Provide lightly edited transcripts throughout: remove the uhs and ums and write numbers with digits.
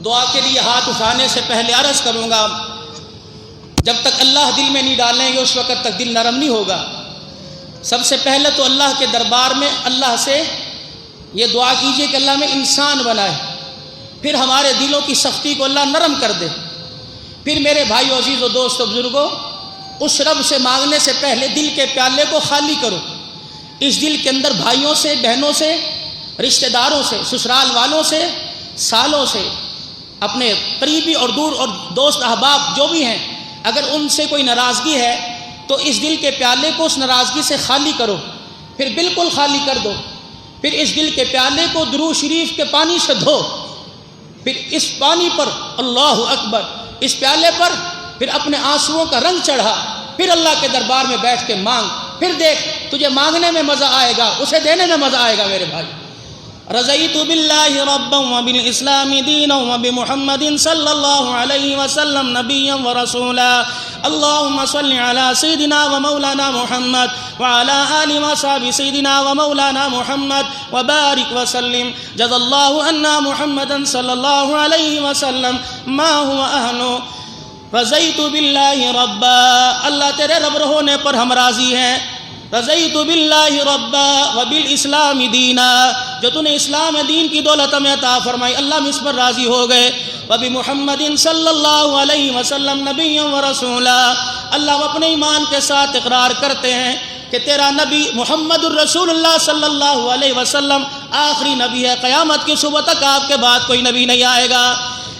دعا کے لیے ہاتھ اٹھانے سے پہلے عرض کروں گا، جب تک اللہ دل میں نہیں ڈالیں گے اس وقت تک دل نرم نہیں ہوگا۔ سب سے پہلے تو اللہ کے دربار میں اللہ سے یہ دعا کیجئے کہ اللہ میں انسان بنائے، پھر ہمارے دلوں کی سختی کو اللہ نرم کر دے۔ پھر میرے بھائیو، عزیزو، دوستو، بزرگو، اس رب سے مانگنے سے پہلے دل کے پیالے کو خالی کرو۔ اس دل کے اندر بھائیوں سے، بہنوں سے، رشتہ داروں سے، سسرال والوں سے، سالوں سے، اپنے قریبی اور دور اور دوست احباب جو بھی ہیں، اگر ان سے کوئی ناراضگی ہے تو اس دل کے پیالے کو اس ناراضگی سے خالی کرو، پھر بالکل خالی کر دو۔ پھر اس دل کے پیالے کو درود شریف کے پانی سے دھو، پھر اس پانی پر اللہ اکبر، اس پیالے پر پھر اپنے آنسوؤں کا رنگ چڑھا، پھر اللہ کے دربار میں بیٹھ کے مانگ، پھر دیکھ تجھے مانگنے میں مزہ آئے گا، اسے دینے میں مزہ آئے گا۔ میرے بھائی، رضیت باللہ ربا وبالاسلام دینا وبمحمد صلی اللہ علیہ وسلم نبیا ورسولا، اللہم صل علی سیدنا ومولانا محمد وعلی آل وصحب سیدنا ومولانا محمد وبارک وسلم، جزا اللہ عنا محمدا صلی اللہ علیہ وسلم ما هو اہلو، رضیت باللہ ربا، اللہ تیرے رب ہونے پر ہم راضی ہیں۔ رضیت باللہ ربا وبالاسلام دینا، جو تو نے اسلام دین کی دولت ہمیں عطا فرمائی، اللہ ہم اس پر راضی ہو گئے۔ وبمحمد صلی اللہ علیہ وسلم نبی ورسولا، اللہ ہم اپنے ایمان کے ساتھ اقرار کرتے ہیں کہ تیرا نبی محمد الرسول اللہ صلی اللہ علیہ وسلم آخری نبی ہے، قیامت کی صبح تک آپ کے بعد کوئی نبی نہیں آئے گا۔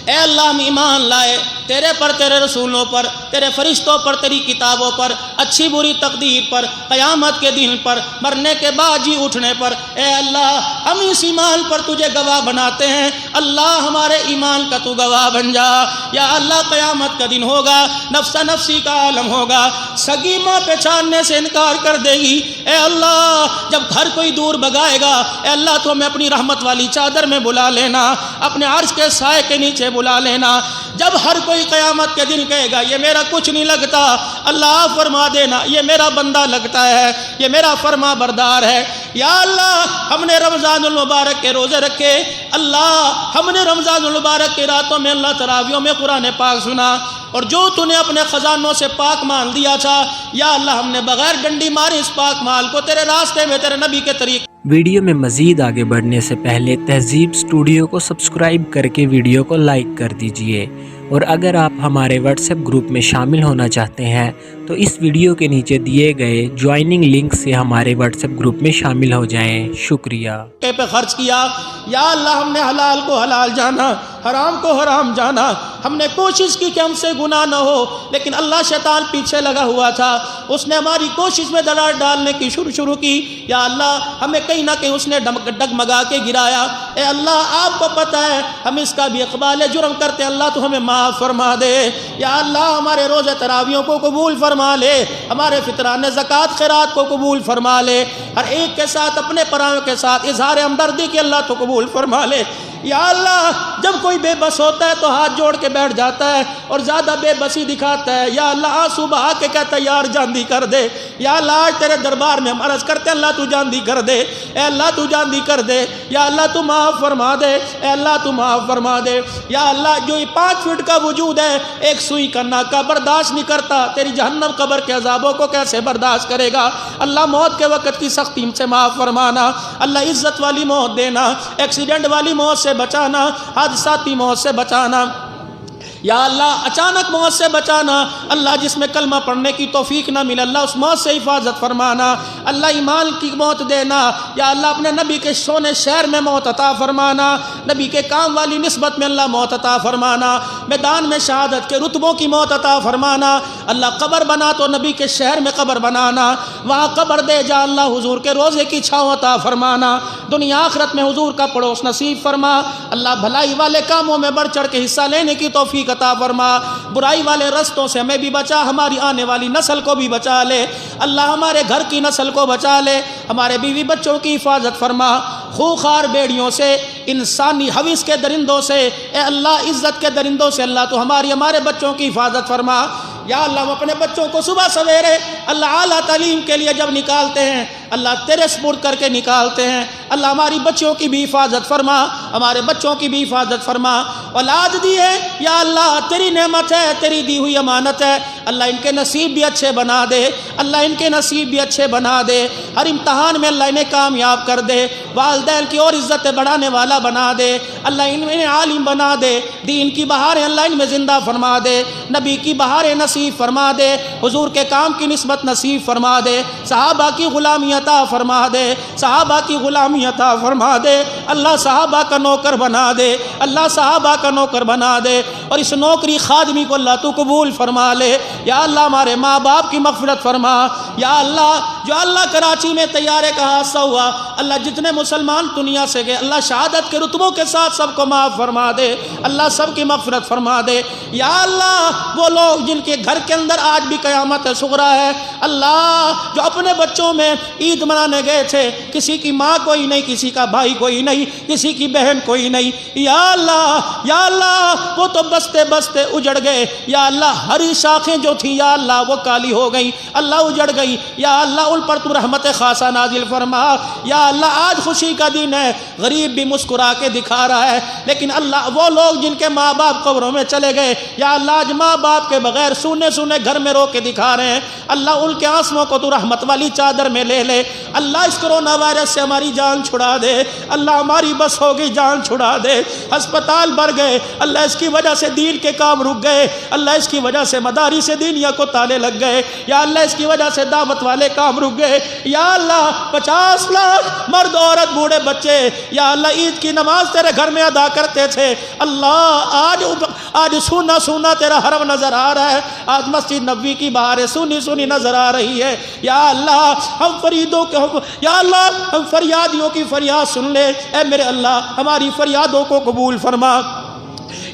اے اللہ، ہم ایمان لائے تیرے پر، تیرے رسولوں پر، تیرے فرشتوں پر، تیری کتابوں پر، اچھی بری تقدیر پر، قیامت کے دن پر، مرنے کے بعد جی اٹھنے پر۔ اے اللہ، ہم اس ایمان پر تجھے گواہ بناتے ہیں، اللہ ہمارے ایمان کا تو گواہ بن جا۔ یا اللہ، قیامت کا دن ہوگا، نفس نفسی کا عالم ہوگا، سگی ماں پہچاننے سے انکار کر دے گی۔ اے اللہ، جب ہر کوئی دور بگائے گا، اے اللہ تو ہمیں اپنی رحمت والی چادر میں بلا لینا، اپنے عرش کے سائے کے نیچے بلا لینا۔ جب ہر کوئی قیامت کے دن کہے گا یہ میرا کچھ نہیں لگتا، اللہ فرما دینا یہ میرا بندہ لگتا ہے، یہ میرا فرما بردار ہے۔ یا اللہ، ہم نے رمضان المبارک کے روزے رکھے، اللہ ہم نے رمضان المبارک کی راتوں میں اللہ تراویحوں میں قرآن پاک سنا، اور جو تو نے اپنے خزانوں سے پاک مال دیا تھا، یا اللہ ہم نے بغیر ڈنڈی مارے اس پاک مال کو تیرے راستے میں، تیرے نبی کے طریقے۔ ویڈیو میں مزید آگے بڑھنے سے پہلے تہذیب اسٹوڈیو کو سبسکرائب کر کے ویڈیو کو لائک کر دیجئے، اور اگر آپ ہمارے واٹس ایپ گروپ میں شامل ہونا چاہتے ہیں تو اس ویڈیو کے نیچے دیے گئے جوائننگ لنک سے ہمارے واٹس ایپ گروپ میں شامل ہو جائیں۔ شکریہ۔ پہ خرچ کیا، یا اللہ ہم نے حلال کو حلال جانا، حرام کو حرام جانا، ہم نے کوشش کی کہ ہم سے گناہ نہ ہو، لیکن اللہ شیطان پیچھے لگا ہوا تھا، اس نے ہماری کوشش میں دراڑ ڈالنے کی شروع کی۔ یا اللہ، ہمیں کہیں نہ کہیں اس نے ڈگمگا کے گرایا۔ اے اللہ، آپ کو پتہ ہے ہم اس کا بھی اقبال جرم کرتے ہیں، اللہ تو ہمیں معاف فرما دے۔ یا اللہ، ہمارے روزے تراویحوں کو قبول فرما لے، ہمارے فطران زکوٰۃ خیرات کو قبول فرما لے، ہر ایک کے ساتھ، اپنے پرایوں کے ساتھ اظہار ہمدردی کی اللہ تو قبول فرما لے۔ یا اللہ، جب کوئی بے بس ہوتا ہے تو ہاتھ جوڑ کے بیٹھ جاتا ہے اور زیادہ بے بسی دکھاتا ہے، یا اللہ آنسو بہا کے کہتا ہے یار جاندی کر دے۔ یا اللہ، آج تیرے دربار میں ہم عرض کرتے ہیں اللہ تو جاندی کر دے، اے اللہ تو جاندی کر دے، یا اللہ تو معاف فرما دے، اے اللہ تو معاف فرما دے۔ یا اللہ، جو یہ 5 فٹ کا وجود ہے، ایک سوئی کا ناکہ برداشت نہیں کرتا، تیری جہنم قبر کے عذابوں کو کیسے برداشت کرے گا؟ اللہ، موت کے وقت کی سختی سے معاف فرمانا، اللہ عزت والی موت دینا، ایکسیڈنٹ والی موت سے بچانا، حادثاتی موت سے بچانا، یا اللہ اچانک موت سے بچانا، اللہ جس میں کلمہ پڑھنے کی توفیق نہ ملے اللہ اس موت سے حفاظت فرمانا، اللہ ایمان کی موت دینا، یا اللہ اپنے نبی کے سونے شہر میں موت عطا فرمانا، نبی کے کام والی نسبت میں اللہ موت عطا فرمانا، میدان میں شہادت کے رتبوں کی موت عطا فرمانا، اللہ قبر بنا تو نبی کے شہر میں قبر بنانا، وہاں قبر دے جا اللہ حضور کے روزے کی چھاؤں عطا فرمانا، دنیا آخرت میں حضور کا پڑوس نصیب فرما، اللہ بھلائی والے کاموں میں بڑھ چڑھ کے حصہ لینے کی توفیق عطا فرما، برائی والے رستوں سے ہمیں بھی بچا، ہماری آنے والی نسل کو بھی بچا لے، اللہ ہمارے گھر کی نسل کو بچا لے، ہمارے بیوی بچوں کی حفاظت فرما، خوخار بیڑیوں سے، انسانی حوث کے درندوں سے، اے اللہ عزت کے درندوں سے اللہ تو ہمارے بچوں کی حفاظت فرما۔ یا اللہ ہم اپنے بچوں کو صبح سویرے اللہ اعلیٰ تعلیم کے لیے جب نکالتے ہیں اللہ تیرے سپرد کر کے نکالتے ہیں۔ اللہ ہماری بچوں کی بھی حفاظت فرما، ہمارے بچوں کی بھی حفاظت فرما۔ اولاد دی ہے یا اللہ تیری نعمت ہے، تیری دی ہوئی امانت ہے، اللہ ان کے نصیب بھی اچھے بنا دے، اللہ ان کے نصیب بھی اچھے بنا دے، ہر امتحان میں اللہ انہیں کامیاب کر دے، والدین کی اور عزت بڑھانے والا بنا دے، اللہ انہیں عالم بنا دے، دین کی بہاریں اللہ ان میں زندہ فرما دے، نبی کی بہاریں نصیب فرما دے، حضور کے کام کی نسبت نصیب فرما دے، صحابہ کی غلامی عطا فرما دے، صحابہ کی غلامی عطا فرما دے، اللہ صحابہ کا نوکر بنا دے، اللہ صحابہ کا نوکر بنا دے، اور اس نوکری خادمی کو اللہ تو قبول فرما لے۔ یا اللہ ہمارے ماں باپ کی مغفرت فرما، یا اللہ جو اللہ کراچی میں طیارے کا حادثہ ہوا، اللہ جتنے مسلمان دنیا سے گئے اللہ شہادت کے رتبوں کے ساتھ سب کو معاف فرما دے، اللہ سب کی مغفرت فرما دے۔ یا اللہ وہ لوگ جن کے گھر کے اندر آج بھی قیامت صغریٰ ہے، اللہ جو اپنے بچوں میں عید منانے گئے تھے، کسی کی ماں کوئی نہیں، کسی کا بھائی کوئی نہیں، کسی کی بہن کوئی نہیں، یا اللہ وہ تو بستے بستے اجڑ گئے، یا اللہ ہری شاخیں جو تھی یا اللہ وہ کالی ہو گئی، اللہ اجڑ گئی، یا اللہ ان پر تو رحمت خاصہ نازل فرما۔ یا اللہ آج خوشی کا دن ہے، غریب بھی مسکرا کے دکھا رہا ہے، لیکن اللہ وہ لوگ جن کے ماں باپ قبروں میں چلے گئے، یا اللہ آج ماں باپ کے بغیر سونے سونے گھر میں رو کے دکھا رہے ہیں، اللہ ان کے آنسوؤں کو تو رحمت والی چادر میں لے لے، اللہ اس کرونا وائرس سے ہماری جان چھڑا دے، اللہ ہماری بس ہو گئی جان چھڑا دے، ہسپتال بھر گئے، اللہ اس کی وجہ سے دین کے کام رک گئے، اللہ اس کی وجہ سے مدارس دینیہ کو تالے لگ گئے، یا اللہ اس کی وجہ سے دعوت والے کام رک گئے، یا اللہ 50 لاکھ مرد عورت بوڑھے بچے یا اللہ عید کی نماز تیرے گھر میں ادا کرتے تھے، اللہ آج سونا سونا تیرا حرم نظر آ رہا ہے، آج مسجد نبوی کی بہاریں سونی سونی نظر آ رہی ہے، یا اللہ ہم فریادیوں کی فریاد سن لے، اے میرے اللہ ہماری فریادوں کو قبول فرما۔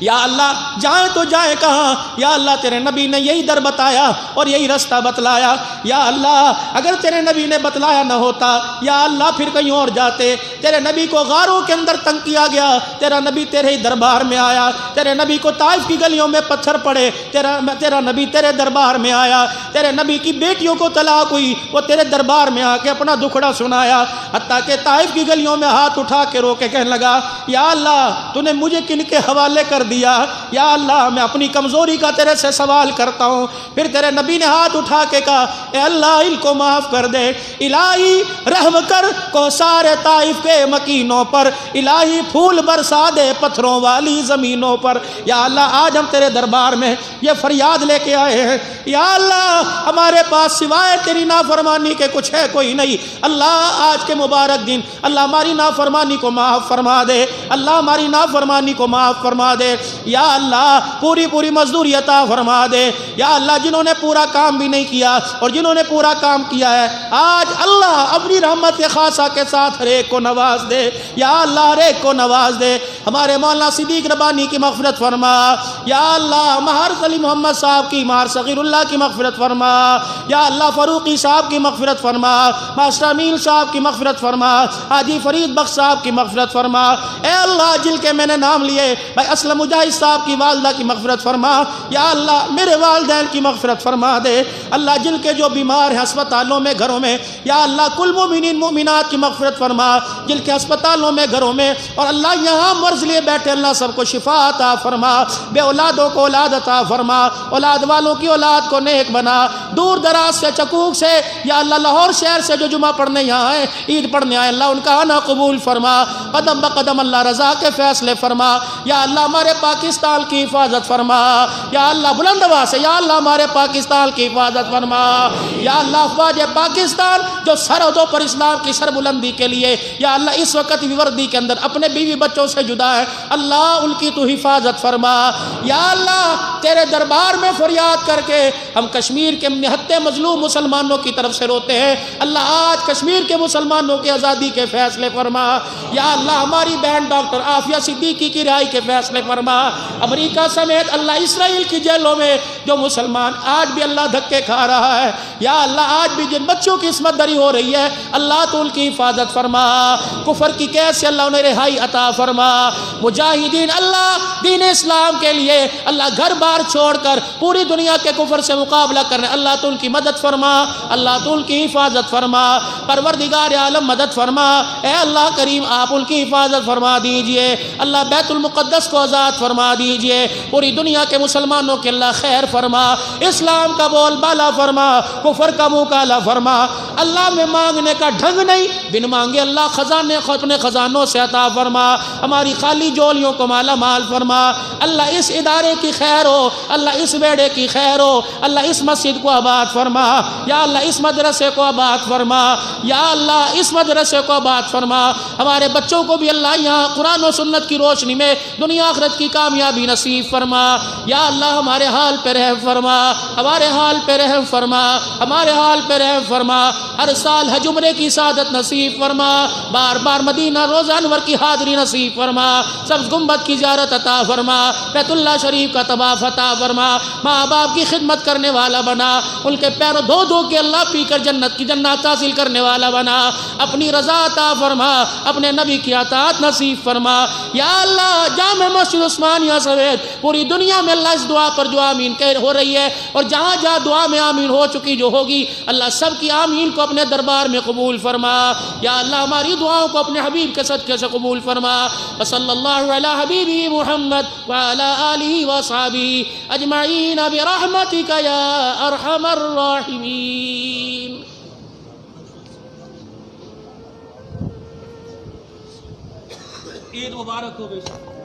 یا اللہ جائیں تو جائیں کہاں، یا اللہ تیرے نبی نے یہی در بتایا اور یہی رستہ بتلایا، یا اللہ اگر تیرے نبی نے بتلایا نہ ہوتا یا اللہ پھر کہیں اور جاتے، تیرے نبی کو غاروں کے اندر تنگ کیا گیا، تیرا نبی تیرے ہی دربار میں آیا، تیرے نبی کو طائف کی گلیوں میں پتھر پڑے، تیرا نبی تیرے دربار میں آیا، تیرے نبی کی بیٹیوں کو طلاق ہوئی، وہ تیرے دربار میں آ کے اپنا دکھڑا سنایا، حتیٰ کہ طائف کی گلیوں میں ہاتھ اٹھا کے رو کے کہنے لگا یا اللہ تو نے مجھے کن کے حوالے کر دیا، یا اللہ میں اپنی کمزوری کا تیرے سے سوال کرتا ہوں۔ پھر تیرے نبی نے ہاتھ اٹھا کے کہا اے اللہ ان کو معاف کر دے، الہی رحم کر کوثر طائف کے مکینوں پر، الہی پھول برسا دے پتھروں والی زمینوں پر، یا اللہ آج ہم تیرے دربار میں یہ فریاد لے کے آئے ہیں، یا اللہ ہمارے پاس سوائے تیری نافرمانی کے کچھ ہے کوئی نہیں، اللہ آج کے مبارک دن اللہ ہماری نافرمانی کو معاف فرما دے، اللہ ہماری نافرمانی کو معاف فرما دے، یا اللہ پوری مزدوری عطا فرما دے، یا اللہ جنہوں نے پورا کام بھی نہیں کیا اور جنہوں نے پورا کام کیا ہے آج اللہ اپنی رحمت خاصہ کے ساتھ ہر ایک کو نواز دے، یا اللہ ہر ایک کو نواز دے، ہمارے مولانا صدیق ربانی کی مغفرت فرما، یا اللہ مہار علی محمد صاحب کی، مہار صغیر اللہ کی مغفرت فرما، یا اللہ فاروقی صاحب کی مغفرت فرما، ماسٹر امین صاحب کی مغفرت فرما، حاجی فرید بخش صاحب کی مغفرت فرما، اے اللہ جن کے میں نے نام لیے بھائی اسلم مجاہد صاحب کی والدہ کی مغفرت فرما، یا اللہ میرے والدین کی مغفرت فرما دے، اللہ جن کے جو بیمار ہیں ہسپتالوں میں گھروں میں، یا اللہ کل مومنین مومنات کی مغفرت فرما، جن کے ہسپتالوں میں گھروں میں اور اللہ یہاں مرض لیے بیٹھے اللہ سب کو شفا عطا فرما، بے اولادوں کو اولاد عطا فرما، اولاد والوں کی اولاد کو نیک بنا، دور دراز سے چکوک سے یا اللہ لاہور شہر سے جو جمعہ پڑھنے یہاں آئے عید پڑھنے آئے اللہ ان کا آنا قبول فرما، قدم بقدم اللہ رضا کے فیصلے فرما، یا اللہ ہمارے پاکستان کی حفاظت فرما، یا اللہ بلند آواز سے یا اللہ ہمارے پاکستان کی حفاظت فرما، یا اللہ افواج پاکستان جو سرحدوں پر اسلام کی سربلندی کے لیے یا اللہ اس وقت وردی کے اندر اپنے بیوی بچوں سے جدا ہے اللہ ان کی تو حفاظت فرما، یا اللہ تیرے دربار میں فریاد کر کے ہم کشمیر کے نہتے مظلوم مسلمانوں کی طرف سے روتے ہیں، اللہ آج کشمیر کے مسلمانوں کی آزادی کے فیصلے فرما، یا اللہ ہماری بہن ڈاکٹر عافیہ صدیقی کی رہائی کے فیصلے فرما۔ امریکہ سمیت اللہ اسرائیل کی جیلوں میں جو مسلمان آج بھی اللہ دھکے کھا رہا ہے، یا اللہ آج بھی جن بچوں کی عصمت دری ہو رہی ہے اللہ تو ان کی حفاظت فرما، کفر کی قید سے اللہ انہیں رہائی عطا فرما۔ مجاہدین اللہ دین اسلام کے لیے اللہ گھر بار چھوڑ کر پوری دنیا کے کفر سے مقابلہ کرنے اللہ تو ان کی مدد فرما، اللہ تو ان کی حفاظت فرما۔ پروردگار عالم مدد فرما، اے اللہ کریم آپ ان کی حفاظت فرما دیجئے، اللہ بیت المقدس کو آزاد فرما دیجئے، پوری دنیا کے مسلمانوں کے اللہ خیر فرما، اسلام کا بول بالا فرما، کفر کا منہ کالا فرما۔ اللہ میں مانگنے کا ڈھنگ نہیں، بن مانگے اللہ خزانے اپنے خزانوں سے عطا فرما، ہماری خالی جولیوں کو مالا مال فرما۔ اللہ اس ادارے کی خیر ہو، اللہ اس بیڑے کی خیر ہو، اللہ اس مسجد کو آباد فرما، یا اللہ اس مدرسے کو آباد فرما، یا اللہ اس مدرسے کو آباد فرما۔ ہمارے بچوں کو بھی اللہ یہاں قرآن و سنت کی روشنی میں دنیا آخرت کی کامیابی نصیب فرما، یا اللہ ہمارے حال پہ رحم فرما، ہمارے حال پہ رحم فرما، ہمارے حال پہ رحم فرما۔ ہر سال حج عمرے کی سعادت نصیب فرما، بار بار مدینہ روزہ انور کی حاضری نصیب فرما، سبز گنبد کی زیارت عطا فرما، بیت اللہ شریف کا طواف عطا فرما، ماں باپ کی خدمت کرنے والا بنا، ان کے پیروں دھو دھو کے اللہ پی کر جنت کی جنات حاصل کرنے والا بنا، اپنی رضا عطا فرما، اپنے نبی کی اطاعت نصیب فرما۔ یا اللہ جامع مسجد عثمانیہ سمیت پوری دنیا میں اللہ اس دعا پر جو آمین کہہ ہو رہی ہے، اور جہاں جہاں دعا میں آمین ہو چکی جو ہوگی اللہ سب کی آمین کو اپنے دربار میں قبول فرما۔ یا اللہ ہماری دعاؤں کو اپنے حبیب کے صدقے سے قبول فرما۔ وصلی اللہ علی حبیبی محمد وعلی آلہ وصحبہ اجمعین برحمتک یا ارحم الراحمین۔ عید مبارک ہو بے شک۔